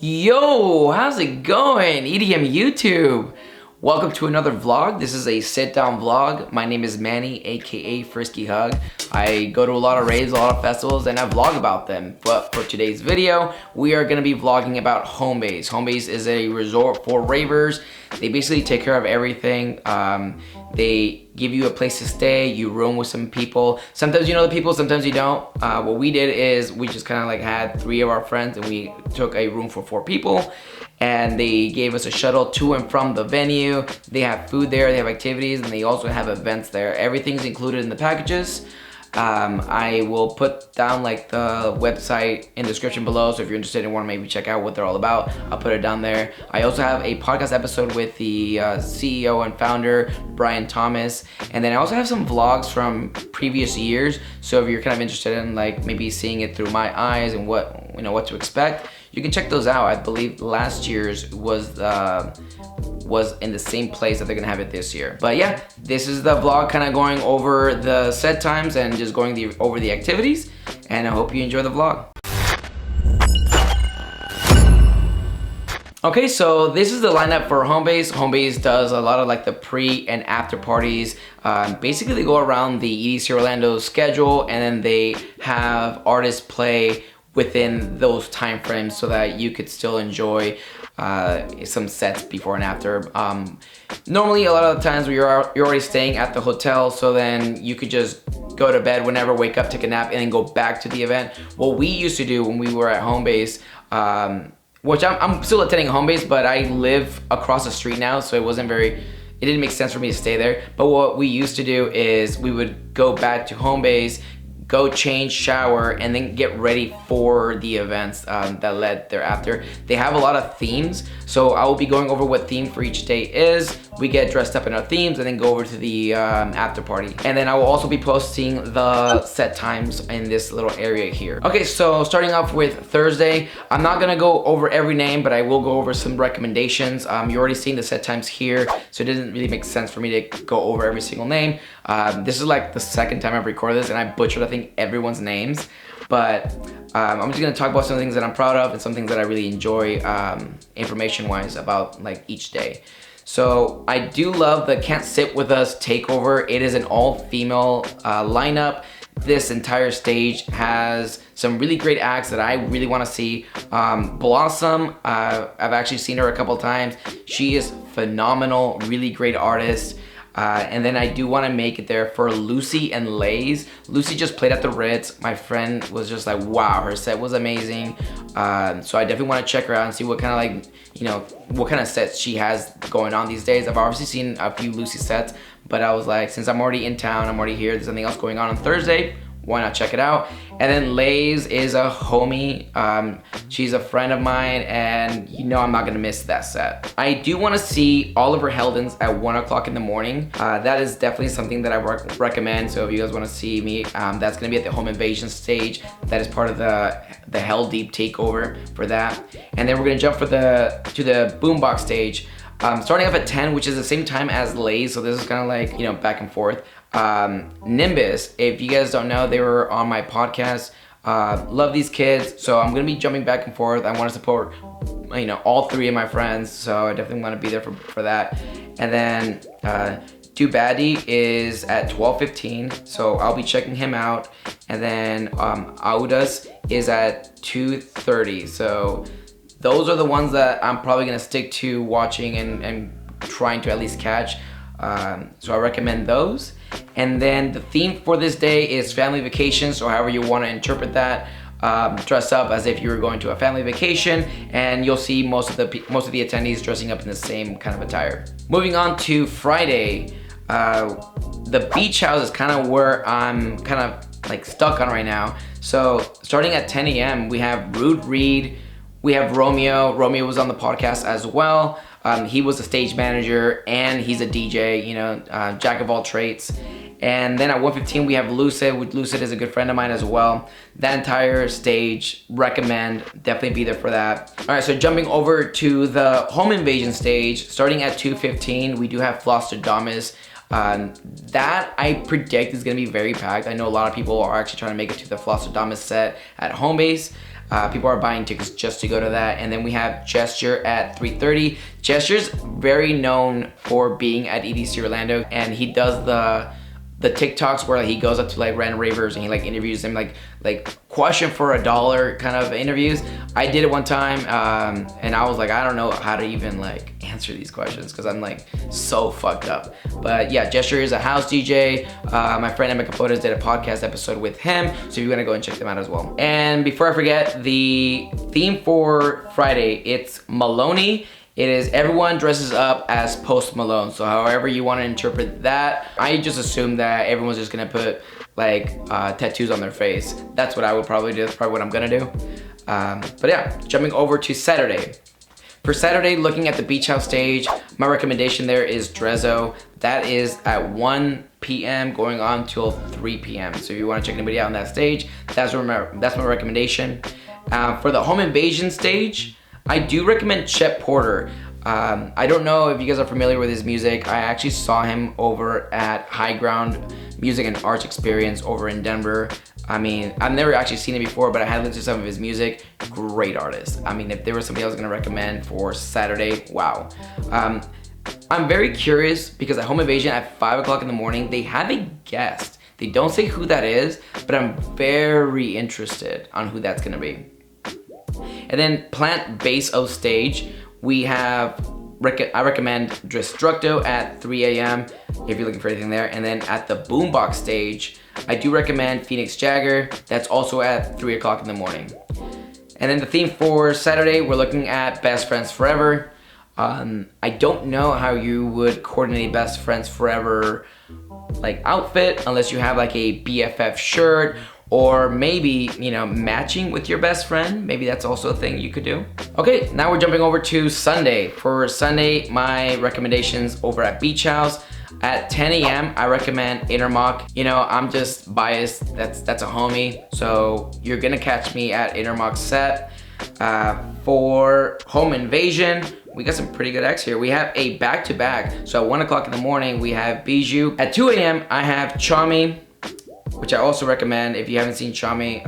Yo, how's it going? EDM YouTube. Welcome to another vlog. This is a sit down vlog. My name is Manny, aka Frisky Hug. I go to a lot of raves, a lot of festivals, and I vlog about them. But for today's video, we are gonna be vlogging about Homebass. Homebass is a resort for ravers. They basically take care of everything. They give you a place to stay, you room with some people. Sometimes you know the people, sometimes you don't. What we did is we just kind of like had 3 of our friends and we took a room for 4 people. And they gave us a shuttle to and from the venue. They have food there, they have activities, and they also have events there. Everything's included in the packages. I will put down like the website in the description below, so if you're interested and want to maybe check out what they're all about, I'll put it down there. I also have a podcast episode with the CEO and founder, Brian Thomas, and then I also have some vlogs from previous years, so if you're kind of interested in like maybe seeing it through my eyes and what to expect, you can check those out. I believe last year's was in the same place that they're gonna have it this year. But yeah, this is the vlog kind of going over the set times and just going over the activities, and I hope you enjoy the vlog. Okay, so this is the lineup for Homebass. Homebass does a lot of like the pre and after parties. Basically they go around the EDC Orlando schedule, and then they have artists play within those time frames so that you could still enjoy some sets before and after. Normally a lot of the times you're already staying at the hotel, so then you could just go to bed whenever, wake up, take a nap, and then go back to the event. What we used to do when we were at Homebass, which I'm still attending Homebass, but I live across the street now, so it didn't make sense for me to stay there. But what we used to do is we would go back to Homebass, go change, shower, and then get ready for the events that led thereafter. They have a lot of themes, so I will be going over what theme for each day is. We get dressed up in our themes and then go over to the after party. And then I will also be posting the set times in this little area here. Okay, so starting off with Thursday, I'm not gonna go over every name, but I will go over some recommendations. You're already seeing the set times here, so it doesn't really make sense for me to go over every single name. This is like the second time I've recorded this, and I butchered, I think, everyone's names. But I'm just gonna talk about some things that I'm proud of and some things that I really enjoy information-wise about like each day. So I do love the Can't Sit With Us takeover. It is an all-female lineup. This entire stage has some really great acts that I really want to see. Blossom, I've actually seen her a couple times. She is phenomenal, really great artist. And then I do want to make it there for Lucy and Lays. Lucy just played at the Ritz. My friend was just like, wow, her set was amazing. So I definitely want to check her out and see what kind of like, what kind of sets she has going on these days. I've obviously seen a few Lucy sets, but I was like, since I'm already in town, I'm already here, there's something else going on Thursday, why not check it out? And then Lays is a homie. She's a friend of mine, and I'm not gonna miss that set. I do wanna see Oliver Heldens at 1 o'clock in the morning. That is definitely something that I recommend. So if you guys wanna see me, that's gonna be at the Home Invasion stage. That is part of the Hell Deep takeover for that. And then we're gonna jump to the Boombox stage. Starting off at 10, which is the same time as Lays, so this is kind of like, back and forth. Nimbus, if you guys don't know, they were on my podcast. Love these kids, so I'm gonna be jumping back and forth. I want to support, all 3 of my friends, so I definitely want to be there for that. And then Do Baddie is at 12:15, so I'll be checking him out. And then Audas is at 2:30, so those are the ones that I'm probably gonna stick to watching and trying to at least catch. So I recommend those. And then the theme for this day is family vacation, so however you want to interpret that. Dress up as if you were going to a family vacation, and you'll see most of the attendees dressing up in the same kind of attire. Moving on to Friday, the beach house is kind of where I'm kind of like stuck on right now. So starting at 10 a.m. we have Rude Reed, we have Romeo. Romeo was on the podcast as well. He was a stage manager and he's a DJ, jack of all trades. And then at 1:15 we have Lucid. Lucid is a good friend of mine as well. That entire stage, recommend, definitely be there for that. All right, so jumping over to the Home Invasion stage, starting at 2:15, we do have Flosstradamus. That I predict is gonna be very packed. I know a lot of people are actually trying to make it to the Flosstradamus set at Homebass. People are buying tickets just to go to that. And then we have Gesture at 3:30. Gesture's very known for being at EDC Orlando, and he does the TikToks where he goes up to like random ravers and he like interviews them, like question for $1 kind of interviews. I did it one time, and I was like, I don't know how to even like answer these questions because I'm like so fucked up. But yeah, Gesture is a house DJ. My friend Emma Capotes did a podcast episode with him, so you're gonna go and check them out as well. And before I forget, the theme for Friday, it's Maloney. It is everyone dresses up as Post Malone. So however you want to interpret that, I just assume that everyone's just gonna put like tattoos on their face. That's what I would probably do. That's probably what I'm gonna do. But yeah, jumping over to Saturday. For Saturday, looking at the Beach House stage, my recommendation there is Drezzo. That is at 1 p.m. going on till 3 p.m. So if you want to check anybody out on that stage, that's my recommendation. For the Home Invasion stage, I do recommend Chet Porter. I don't know if you guys are familiar with his music. I actually saw him over at High Ground Music and Arts Experience over in Denver. I mean, I've never actually seen it before, but I had listened to some of his music. Great artist. I mean, if there was somebody I was gonna recommend for Saturday, wow. I'm very curious because at Home Invasion at 5 o'clock in the morning, they have a guest. They don't say who that is, but I'm very interested on who that's gonna be. And then Plant Base O stage, we have, I recommend Destructo at 3 a.m. if you're looking for anything there. And then at the Boombox stage, I do recommend Phoenix Jagger. That's also at 3 o'clock in the morning. And then the theme for Saturday, we're looking at Best Friends Forever. I don't know how you would coordinate Best Friends Forever like outfit unless you have like a BFF shirt, or maybe, you know, matching with your best friend. Maybe that's also a thing you could do. Okay, now we're jumping over to Sunday. For Sunday, my recommendations over at Beach House. At 10 a.m., I recommend Intermock. You know, I'm just biased. That's a homie. So you're gonna catch me at Intermock's set. For Home Invasion, we got some pretty good acts here. We have a back-to-back. So at 1 o'clock in the morning, we have Bijou. At 2 a.m., I have Chami, which I also recommend if you haven't seen Chami.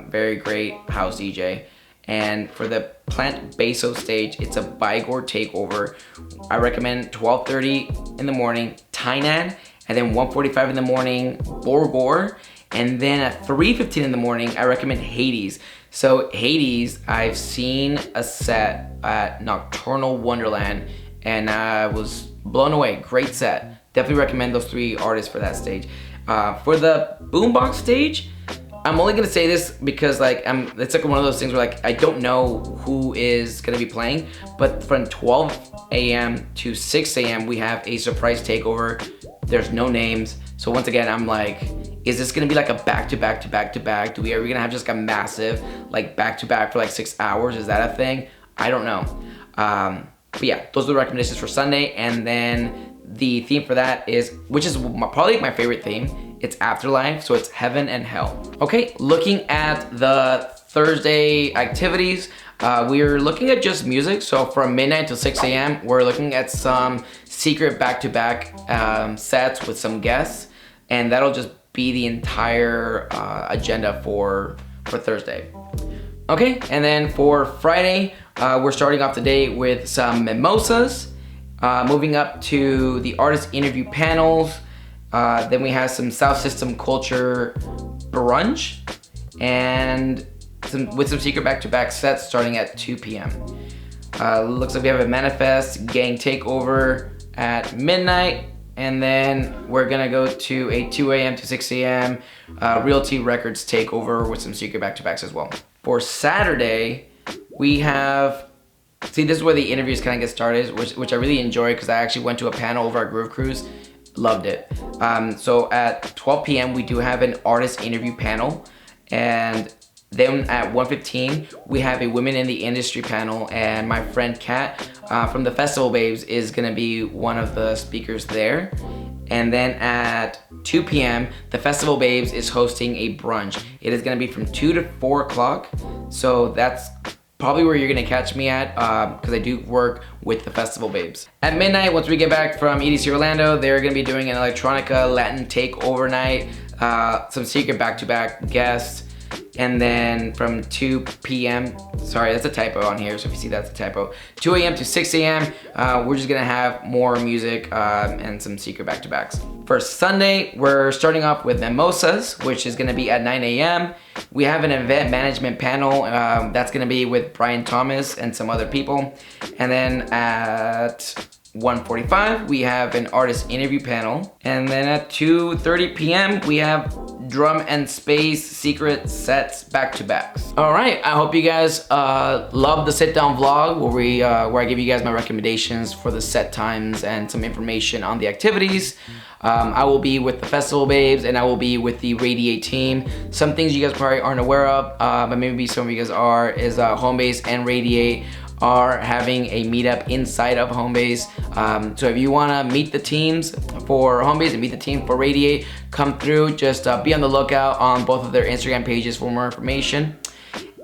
Very great house DJ. And for the Plant Baso stage, it's a Bygore takeover. I recommend 12:30 in the morning, Tainan, and then 1:45 in the morning, Borgore. And then at 3:15 in the morning, I recommend Hades. So Hades, I've seen a set at Nocturnal Wonderland, and I was blown away. Great set. Definitely recommend those three artists for that stage. For the Boombox stage, I'm only gonna say this because like it's like one of those things where like I don't know who is gonna be playing, but from 12 a.m. to 6 a.m. we have a surprise takeover. There's no names, so once again I'm like, is this gonna be like a back-to-back to back-to-back? Are we gonna have just like a massive like back-to-back for like 6 hours? Is that a thing? I don't know. But yeah, those are the recommendations for Sunday. And then the theme for that is, which is probably my favorite theme, it's Afterlife, so it's Heaven and Hell. Okay, looking at the Thursday activities, we're looking at just music. So from midnight to 6 a.m., we're looking at some secret back-to-back sets with some guests, and that'll just be the entire agenda for Thursday. Okay, and then for Friday, we're starting off the day with some mimosas, moving up to the artist interview panels. Then we have some South System Culture brunch, and with some secret back-to-back sets starting at 2 p.m. Looks like we have a Manifest Gang Takeover at midnight, and then we're gonna go to a 2 a.m. to 6 a.m. Realty Records Takeover with some secret back-to-backs as well. For Saturday, we have, see, this is where the interviews kind of get started, which I really enjoy because I actually went to a panel over at Groove Cruise. Loved it. So at 12 p.m. we do have an artist interview panel, and then at 1:15 we have a women in the industry panel, and my friend Kat from TheFestivalBabes is gonna be one of the speakers there. And then at 2 p.m. TheFestivalBabes is hosting a brunch. It is gonna be from 2 to 4 o'clock. So that's probably where you're gonna catch me at, because I do work with TheFestivalBabes. At midnight, once we get back from EDC Orlando, they're gonna be doing an electronica Latin takeover night, some secret back-to-back guests. And then from 2 p.m., sorry, that's a typo on here, so if you see that's a typo, 2 a.m. to 6 a.m., we're just gonna have more music and some secret back-to-backs. For Sunday, we're starting off with Mimosas, which is gonna be at 9 a.m. We have an event management panel that's gonna be with Brian Thomas and some other people. And then at 1:45, we have an artist interview panel. And then at 2:30 p.m., we have drum and space secret sets back-to-backs. All right, I hope you guys love the sit-down vlog where I give you guys my recommendations for the set times and some information on the activities. I will be with the TheFestivalBabes and I will be with the Radiate team. Some things you guys probably aren't aware of, but maybe some of you guys are, is Homebass and Radiate are having a meetup inside of Homebass. So if you wanna meet the teams for Homebass and meet the team for Radiate, come through, just be on the lookout on both of their Instagram pages for more information.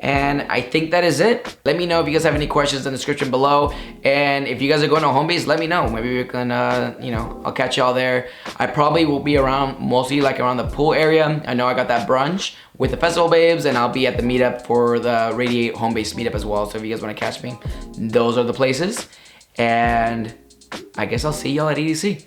And I think that is it. Let me know if you guys have any questions in the description below. And if you guys are going to Homebass, let me know. Maybe we can, I'll catch y'all there. I probably will be around, mostly like around the pool area. I know I got that brunch with the TheFestivalBabes, and I'll be at the meetup for the Radiate Homebass meetup as well. So if you guys want to catch me, those are the places. And I guess I'll see y'all at EDC.